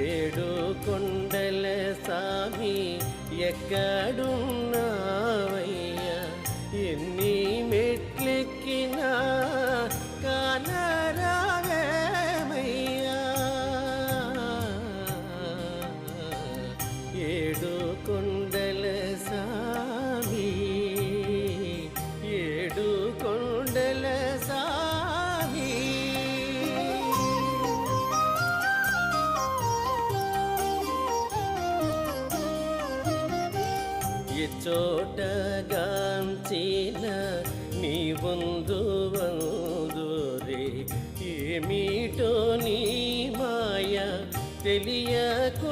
ఏడు కొండల సామి ఎక్కడున్నావయ్యా ఎన్ని మెట్లెక్కినా కానరావేమయ్యా ఏడు కొండల సామి ఏడు కొండల సామి చోటగాంచిన నీ వందు వందురే ఏమిటో నీ మాయ తెలియకున్నామయ్యా